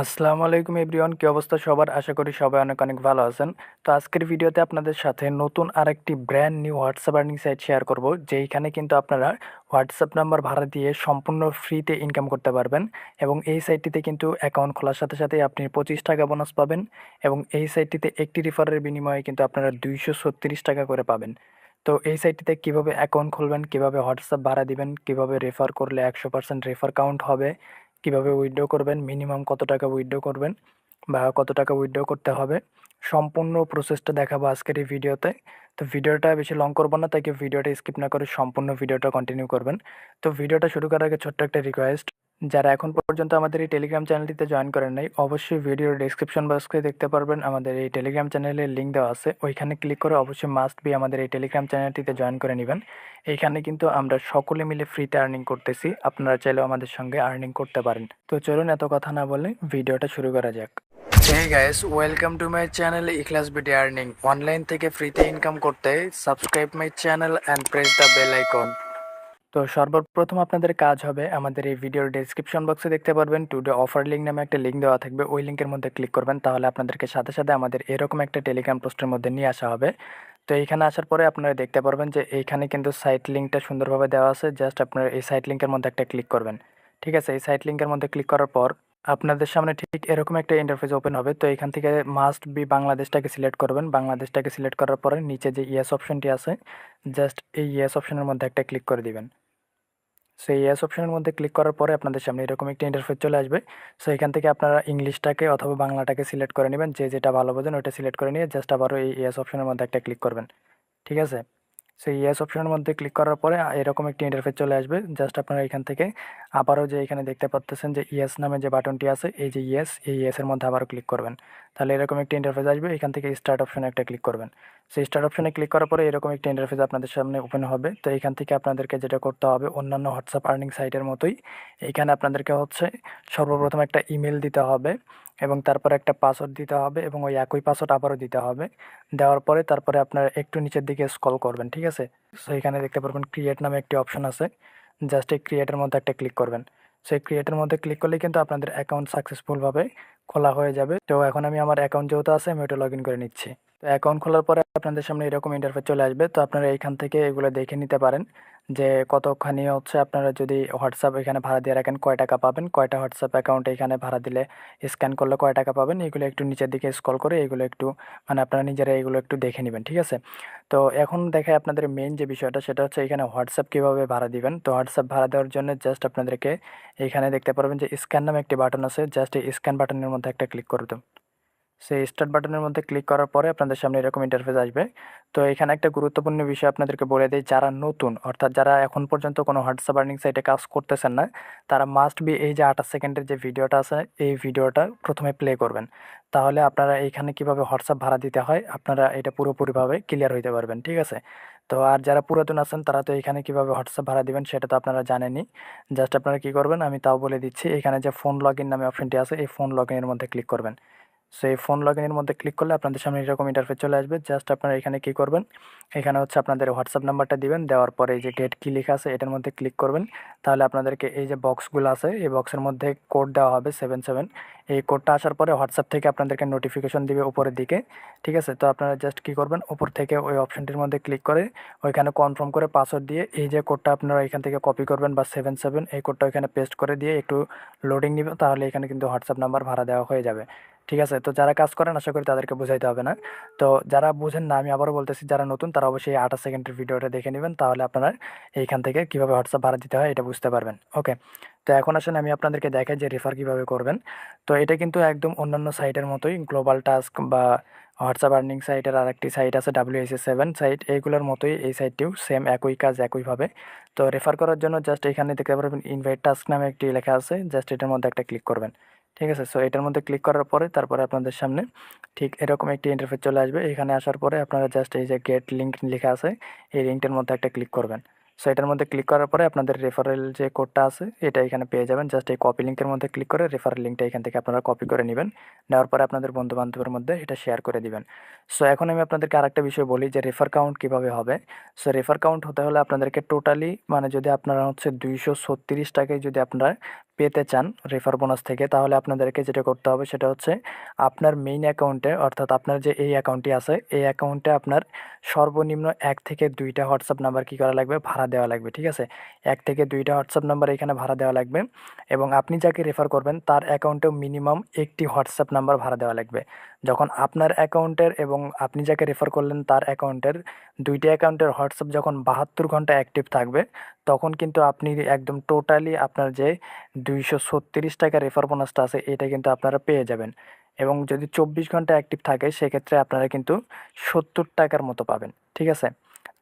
আসসালামু আলাইকুম এভরিওয়ান, কি অবস্থা সবার? আশা করি সবাই অনেক অনেক ভালো আছেন। তো আজকের ভিডিওতে আপনাদের সাথে নতুন আরেকটি brand new WhatsApp earning site share করব, যেইখানে কিন্তু আপনারা হোয়াটসঅ্যাপ নাম্বার ভাড়া দিয়ে সম্পূর্ণ ফ্রিতে ইনকাম করতে পারবেন। এবং এই সাইটটিতে কিন্তু অ্যাকাউন্ট খোলার সাথে সাথে আপনি 25 টাকা বোনাস পাবেন। এবং এই সাইটটিতে একটি রেফারের বিনিময়ে কিন্তু আপনারা 236 টাকা করে পাবেন। তো এই সাইটটিতে কিভাবে অ্যাকাউন্ট খুলবেন, কিভাবে হোয়াটসঅ্যাপ ভাড়া দিবেন, কিভাবে রেফার করলে 100% রেফার কাউন্ট হবে, কিভাবে উইথড্র করবেন, মিনিমাম কত টাকা উইথড্র করবেন বা কত টাকা উইথড্র করতে হবে, সম্পূর্ণ প্রসেসটা দেখাবো আজকের এই ভিডিওতে। তো ভিডিওটা বেশি লং করবো না, তাই কি ভিডিওটা স্কিপ না করে সম্পূর্ণ ভিডিওটা কন্টিনিউ করবেন। তো ভিডিওটা শুরু করার আগে ছোট্ট একটা রিকোয়েস্ট, যারা এখন পর্যন্ত আমাদের এই টেলিগ্রাম চ্যানেলটিতে জয়েন করেন নাই, অবশ্যই ভিডিওর ডেসক্রিপশন বক্সে দেখতে পারবেন আমাদের এই টেলিগ্রাম চ্যানেলের লিঙ্ক দেওয়া আছে। ওইখানে ক্লিক করে অবশ্যই মাস্ট বি আমাদের এই টেলিগ্রাম চ্যানেলটিতে জয়েন করে নেবেন। এইখানে কিন্তু আমরা সকলে মিলে ফ্রিতে আর্নিং করতেছি, আপনারা চাইলেও আমাদের সঙ্গে আর্নিং করতে পারেন। তো চলুন এত কথা না বলে ভিডিওটা শুরু করা যাক। Hey guys, welcome to my channel Ikhlas BD Earning. Online থেকে ফ্রিতে ইনকাম করতে subscribe my channel and press the bell icon. তো সর্বপ্রথম আপনাদের কাজ হবে, আমাদের এই ভিডিওর ডেসক্রিপশন বক্সে দেখতে পারবেন টুডে অফার লিঙ্ক নামে একটা লিঙ্ক দেওয়া থাকবে, ওই লিঙ্কের মধ্যে ক্লিক করবেন। তাহলে আপনাদেরকে সাথে সাথে আমাদের এরকম একটা টেলিগ্রাম পোস্টের মধ্যে নিয়ে আসা হবে। তো এইখানে আসার পরে আপনারা দেখতে পারবেন যে এইখানে কিন্তু সাইট লিঙ্কটা সুন্দরভাবে দেওয়া আছে। জাস্ট আপনারা এই সাইট লিঙ্কের মধ্যে একটা ক্লিক করবেন। ঠিক আছে, এই সাইট লিঙ্কের মধ্যে ক্লিক করার পর আপনাদের সামনে ঠিক এরকম একটা ইন্টারফেস ওপেন হবে। তো এখান থেকে মাস্ট বি বাংলাদেশটাকে সিলেক্ট করবেন। বাংলাদেশটাকে সিলেক্ট করার পরে নিচে যে ইয়েস অপশনটি আছে, জাস্ট এই ইয়েস অপশনের মধ্যে একটা ক্লিক করে দিবেন। সো এই ইয়েস অপশনের মধ্যে ক্লিক করার পরে আপনাদের সামনে এরকম একটা ইন্টারফেস চলে আসবে। সো এখান থেকে আপনারা ইংলিশটাকে অথবা বাংলাটাকে সিলেক্ট করে নেবেন, যে যেটা ভালো বোঝেন ওইটা সিলেক্ট করে নিয়ে জাস্ট আবারও এই ইয়েস অপশনের মধ্যে একটা ক্লিক করবেন। ঠিক আছে, সো ইয়েস অপশনের মধ্যে ক্লিক করার পরে এরকম একটি ইন্টারফেস চলে আসবে। জাস্ট আপনারা এখান থেকে আবারও যে এখানে দেখতে পাচ্ছেন যে ইয়েস নামে যে বাটনটি আছে, এই যে ইয়েস, এই ইয়েসের মধ্যে আবারও ক্লিক করবেন। তাহলে এরকম একটি ইন্টারফেস আসবে। এখান থেকে স্টার্ট অপশনে একটা ক্লিক করবেন। সেই স্টার্ট অপশনে ক্লিক করার পরে এরকম একটি ইন্টারফেস আপনাদের সামনে ওপেন হবে। তো এখান থেকে আপনাদেরকে যেটা করতে হবে, অন্যান্য হোয়াটসঅ্যাপ আর্নিং সাইটের মতোই এইখানে আপনাদেরকে সর্বপ্রথম একটা ইমেল দিতে হবে এবং তারপর একটা পাসওয়ার্ড দিতে হবে এবং ওই একই পাসওয়ার্ড আবারও দিতে হবে। দেওয়ার পরে তারপরে আপনারা একটু নিচের দিকে স্ক্রল করবেন। ঠিক আছে, সো এখানে দেখতে পারবেন ক্রিয়েট নামে একটি অপশন আছে। জাস্ট এই ক্রিয়েটের মধ্যে একটা ক্লিক করবেন। সেই ক্রিয়েটের মধ্যে ক্লিক করলেই কিন্তু আপনাদের অ্যাকাউন্ট সাকসেসফুলভাবে খোলা হয়ে যাবে। তো এখন আমি আমার অ্যাকাউন্ট যেহেতু আছে, আমি ওটা লগ ইন করে নিচ্ছি। তো অ্যাকাউন্ট খোলার পরে আপনাদের সামনে এরকম ইন্টারফেস চলে আসবে। তো আপনারা এইখান থেকে এগুলো দেখে নিতে পারেন যে কতখানি আপনারা যদি হোয়াটসঅ্যাপ এখানে ভাড়া দিয়ে রাখেন কয় টাকা পাবেন, কয়টা হোয়াটসঅ্যাপ অ্যাকাউন্ট এখানে ভাড়া দিলে স্ক্যান করলে কয় টাকা পাবেন। এগুলো একটু নিচের দিকে স্ক্রল করে এগুলো একটু আপনারা নিজেরা এগুলো একটু দেখে নেবেন। ঠিক আছে, তো এখন দেখায় আপনাদের মেইন যে বিষয়টা, সেটা হচ্ছে এখানে হোয়াটসঅ্যাপ কীভাবে ভাড়া দিবেন। তো হোয়াটসঅ্যাপ ভাড়া দেওয়ার জন্য জাস্ট আপনাদেরকে এখানে দেখতে পারবেন যে স্ক্যান নামে একটি বাটন আছে। জাস্ট এই স্ক্যান বাটনের মধ্যে একটা ক্লিক করে দেবেন। সেই স্টার্ট বাটনের মধ্যে ক্লিক করার পরে আপনাদের সামনে এরকম ইন্টারফেস আসবে। তো এখানে একটা গুরুত্বপূর্ণ বিষয় আপনাদেরকে বলে দেই, যারা নতুন অর্থাৎ যারা এখন পর্যন্ত কোনো হোয়াটসঅ্যাপ আর্নিং সাইটে কাজ করতেছেন না, তারা মাস্ট বি এই যে 28 সেকেন্ডের যে ভিডিওটা আছে, এই ভিডিওটা প্রথমে প্লে করবেন। তাহলে আপনারা এইখানে কিভাবে হোয়াটসঅ্যাপ ভাড়া দিতে হয় আপনারা এটা পুরোপুরিভাবে ক্লিয়ার হইতে পারবেন। ঠিক আছে, তো আর যারা পুরাতন আছেন তারা তো এখানে কিভাবে হোয়াটসঅ্যাপ ভাড়া দিবেন সেটা তো আপনারা জানেনই। জাস্ট আপনারা কী করবেন আমি তাও বলে দিচ্ছি। এখানে যে ফোন লগ ইন নামে অপশনটি আছে, এই ফোন লগ ইনের মধ্যে ক্লিক করবেন। সো এই ফোন লগ ইনের মধ্যে ক্লিক করলে আপনাদের সামনে এরকম ইন্টারফেস চলে আসবে। জাস্ট আপনারা এখানে কী করবেন, এখানে আপনাদের হোয়াটসঅ্যাপ নাম্বারটা দিবেন। দেওয়ার পরে এই যে গেট কি লেখা আছে এটার মধ্যে ক্লিক করবেন। তাহলে আপনাদেরকে এই যে বক্সগুলো আছে, এই বক্সের মধ্যে কোড দেওয়া হবে 77। এই কোডটা আসার পরে হোয়াটসঅ্যাপ থেকে আপনাদেরকে নোটিফিকেশন দিবে উপরের দিকে। ঠিক আছে, তো আপনারা জাস্ট কী করবেন, উপর থেকে ওই অপশনটির মধ্যে ক্লিক করে ওইখানে কনফার্ম করে পাসওয়ার্ড দিয়ে এই যে কোডটা আপনারা এখান থেকে কপি করবেন বা 77 এই কোডটা ওইখানে পেস্ট করে দিয়ে একটু লোডিং নিবে। তাহলে এখানে কিন্তু হোয়াটসঅ্যাপ নাম্বার ভাড়া দেওয়া হয়ে যাবে। ঠিক আছে, তো যারা কাজ করেন আশা করি তাদেরকে বোঝাইতে হবে না। তো যারা বুঝেন না, আমি আবারও বলতেছি, যারা নতুন তারা অবশ্যই 28 সেকেন্ডের ভিডিওটা দেখে নেবেন। তাহলে আপনারা এইখান থেকে কীভাবে হোয়াটসঅ্যাপ ভাড়া দিতে হয় এটা বুঝতে পারবেন। ওকে, তো এখন আসেন আমি আপনাদেরকে দেখাই যে রেফার কীভাবে করবেন। তো এটা কিন্তু একদম অন্যান্য সাইটের মতোই, গ্লোবাল টাস্ক বা হোয়াটসঅ্যাপ আর্নিং সাইটের আরেকটি সাইট আছে WSS7 সাইট, এইগুলোর মতোই এই সাইটটিও সেম একই কাজ একইভাবে। তো রেফার করার জন্য জাস্ট এখানে দেখতে পারবেন ইনভাইট টাস্ক নামে একটি লেখা আছে। জাস্ট এটার মধ্যে একটা ক্লিক করবেন। ঠিক আছে, সো এটার মধ্যে ক্লিক করার পরে তারপরে আপনাদের সামনে ঠিক এরকম একটি ইন্টারফেস চলে আসবে। এখানে আসার পরে আপনারা জাস্ট এই যে গেট লিঙ্ক লেখা আছে, এই লিঙ্কটার মধ্যে একটা ক্লিক করবেন। সো এটার মধ্যে ক্লিক করার পরে আপনাদের রেফারেল যে কোডটা আছে এটা এখানে পেয়ে যাবেন। জাস্ট এই কপি লিঙ্কের মধ্যে ক্লিক করে রেফারেল লিঙ্কটা এখান থেকে আপনারা কপি করে নেবেন। নেওয়ার পরে আপনাদের বন্ধু বান্ধবের মধ্যে এটা শেয়ার করে দিবেন। সো এখন আমি আপনাদেরকে আরেকটা বিষয় বলি যে রেফার কাউন্ট কীভাবে হবে। সো রেফার কাউন্ট হতে হলে আপনাদেরকে টোটালি যদি আপনারা 236 টাকায় যদি আপনারা পেতে চান রেফার বোনাস থেকে, তাহলে আপনাদেরকে যেটা করতে হবে সেটা হচ্ছে আপনার মেইন অ্যাকাউন্টে, অর্থাৎ আপনার যে এই অ্যাকাউন্টটি আছে এই অ্যাকাউন্টে আপনার সর্বনিম্ন 1 থেকে 2টা হোয়াটসঅ্যাপ নাম্বার কী করা লাগবে, ভাড়া দেওয়া লাগবে। ঠিক আছে, 1 থেকে 2টা হোয়াটসঅ্যাপ নাম্বার এখানে ভাড়া দেওয়া লাগবে এবং আপনি যাকে রেফার করবেন তার অ্যাকাউন্টেও মিনিমাম একটি হোয়াটসঅ্যাপ নাম্বার ভাড়া দেওয়া লাগবে। যখন আপনার অ্যাকাউন্টের এবং আপনি যাকে রেফার করলেন তার অ্যাকাউন্টের 2টি অ্যাকাউন্টের হোয়াটসঅ্যাপ যখন 72 ঘন্টা অ্যাক্টিভ থাকবে, তখন কিন্তু আপনি একদম টোটালি আপনার যে 236 টাকা রেফার বোনাসটা আছে এটা কিন্তু আপনারা পেয়ে যাবেন। এবং যদি 24 ঘন্টা অ্যাক্টিভ থাকে সেক্ষেত্রে আপনারা কিন্তু 70 টাকার মতো পাবেন। ঠিক আছে,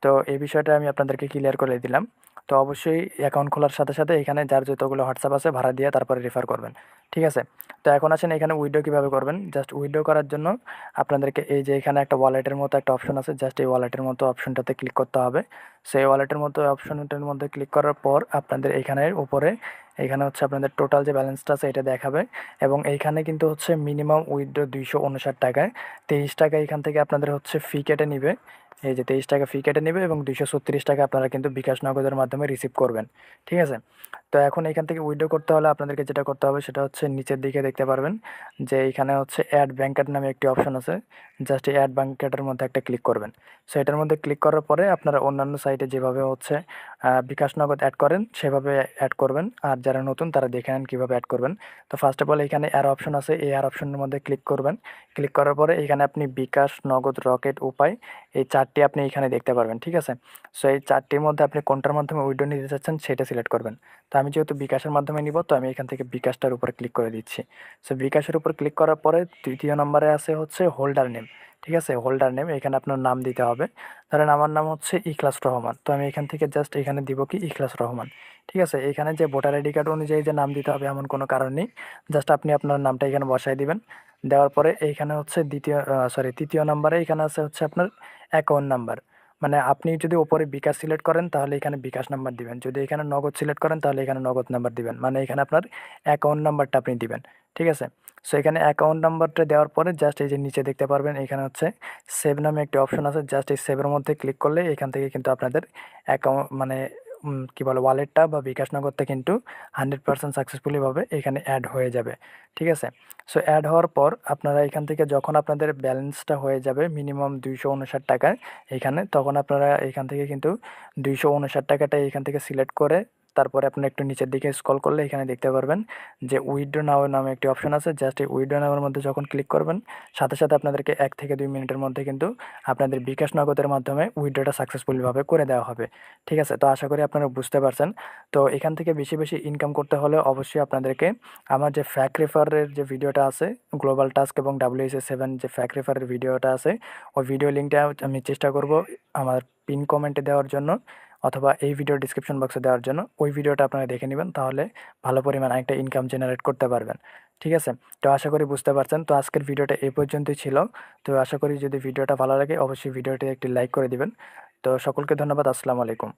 তো এই বিষয়টা আমি আপনাদেরকে ক্লিয়ার করে দিলাম। তো অবশ্যই অ্যাকাউন্ট খোলার সাথে সাথে এখানে যার যতগুলো হোয়াটসঅ্যাপ আছে ভাড়া দিয়ে তারপরে রেফার করবেন। ঠিক আছে, তো এখন আসেন এখানে উইথড্র কীভাবে করবেন। জাস্ট উইথড্র করার জন্য আপনাদেরকে এই যে এখানে একটা ওয়ালেটের মতো একটা অপশন আছে, জাস্ট এই ওয়ালেটের মতো অপশনটাতে ক্লিক করতে হবে। সেই ওয়ালেটের মতো অপশনটার মধ্যে ক্লিক করার পর আপনাদের এখানের উপরে এখানে হচ্ছে আপনাদের টোটাল যে ব্যালেন্সটা আছে এটা দেখাবে এবং এইখানে কিন্তু হচ্ছে মিনিমাম উইথড্র 259 টাকায় 23 টাকা এখান থেকে আপনাদের হচ্ছে ফি কেটে নিবে। এই যে 23 টাকা ফি কেটে নেবে এবং 236 টাকা আপনারা কিন্তু বিকাশ নগদের মাধ্যমে রিসিভ করবেন। ঠিক আছে, তো এখন এখান থেকে উইথড্র করতে হলে আপনাদেরকে যেটা করতে হবে সেটা হচ্ছে নিচের দিকে দেখতে পারবেন যে এখানে হচ্ছে অ্যাড ব্যাঙ্ক নামে একটি অপশন আছে। জাস্ট এই অ্যাড ব্যাঙ্ক মধ্যে একটা ক্লিক করবেন। সো এটার মধ্যে ক্লিক করার পরে আপনারা অন্যান্য সাইটে যেভাবে হচ্ছে বিকাশ নগদ অ্যাড করেন সেভাবে অ্যাড করবেন, আর যারা নতুন তারা দেখে নেন কীভাবে অ্যাড করবেন। তো ফার্স্ট অফ অল এখানে অ্যাড অপশন আছে, এই অ্যাড অপশনের মধ্যে ক্লিক করবেন। ক্লিক করার পরে এখানে আপনি বিকাশ, নগদ, রকেট, উপায় এই 4টি আপনি এখানে দেখতে পারবেন। ঠিক আছে, সো এই 4টির মধ্যে আপনি কোনটার মাধ্যমে উইথড্র নিতে চাচ্ছেন সেটা সিলেক্ট করবেন। তো আমি যেহেতু বিকাশের মাধ্যমে নিব তো আমি এখান থেকে বিকাশটার উপরে ক্লিক করে দিচ্ছি। সো বিকাশের উপর ক্লিক করার পরে তৃতীয় নম্বরে আছে হচ্ছে হোল্ডার নেম। ঠিক আছে, হোল্ডার নেম এখানে আপনার নাম দিতে হবে। ধরেন আমার নাম হচ্ছে ইখলাস রহমান, তো আমি এখান থেকে জাস্ট এখানে দিব কি ইখলাস রহমান। ঠিক আছে, এখানে যে ভোটার আইডি কার্ড অনুযায়ী যে নাম দিতে হবে এমন কোনো কারণ নেই, জাস্ট আপনি আপনার নামটা এখানে বসাই দিবেন। দেওয়ার পরে এইখানে হচ্ছে তৃতীয় নাম্বারে এখানে আছে হচ্ছে আপনার অ্যাকাউন্ট নাম্বার। মানে আপনি যদি ওপরে বিকাশ সিলেক্ট করেন তাহলে এখানে বিকাশ নাম্বার দিবেন, যদি এখানে নগদ সিলেক্ট করেন তাহলে এখানে নগদ নাম্বার দিবেন, মানে এখানে আপনার অ্যাকাউন্ট নাম্বারটা আপনি দিবেন। ঠিক আছে, সো এখানে অ্যাকাউন্ট নাম্বারটা দেওয়ার পরে জাস্ট এই যে নিচে দেখতে পারবেন এখানে হচ্ছে সেভ নামে একটি অপশন আছে, জাস্ট এই সেভের মধ্যে ক্লিক করলে এখান থেকে কিন্তু আপনাদের অ্যাকাউন্ট মানে কী বলে ওয়ালেটটা বা বিকাশ নগদটা কিন্তু 100% সাকসেসফুলিভাবে এখানে অ্যাড হয়ে যাবে। ঠিক আছে, সো অ্যাড হওয়ার পর আপনারা এখান থেকে যখন আপনাদের ব্যালেন্সটা হয়ে যাবে মিনিমাম 259 টাকায় এখানে, তখন আপনারা এখান থেকে কিন্তু 259 টাকাটা এখান থেকে সিলেক্ট করে তারপরে আপনারা একটু নিচের দিকে স্ক্রল করলে এখানে দেখতে পারবেন যে উইথড্র নাও নামে একটি অপশন আছে। জাস্ট এই উইথড্র নাওয়ের মধ্যে যখন ক্লিক করবেন সাথে সাথে আপনাদেরকে 1 থেকে 2 মিনিটের মধ্যে কিন্তু আপনাদের বিকাশ নগদের মাধ্যমে উইথড্রটা সাকসেসফুলিভাবে করে দেওয়া হবে। ঠিক আছে, তো আশা করি আপনারা বুঝতে পারছেন। তো এখান থেকে বেশি বেশি ইনকাম করতে হলে অবশ্যই আপনাদেরকে আমার যে ফ্যাক রেফারের যে ভিডিওটা আছে, গ্লোবাল টাস্ক এবং WSA7 যে ফ্যাক রেফারের ভিডিওটা আছে, ওই ভিডিও লিঙ্কটা আমি চেষ্টা করব আমার পিন কমেন্টে দেওয়ার জন্য অথবা এই ভিডিও ডিসক্রিপশন বক্সে দেওয়ার জন্য। ওই ভিডিওটা আপনারা দেখে নেবেন, তাহলে ভালো পরিমাণ একটা ইনকাম জেনারেট করতে পারবেন। ঠিক আছে, তো আশা করি বুঝতে পারছেন। তো আজকের ভিডিওটা এই পর্যন্তই ছিল। তো আশা করি যদি ভিডিওটা ভালো লাগে অবশ্যই ভিডিওটি একটি লাইক করে দিবেন। তো সকলকে ধন্যবাদ, আসসালামু আলাইকুম।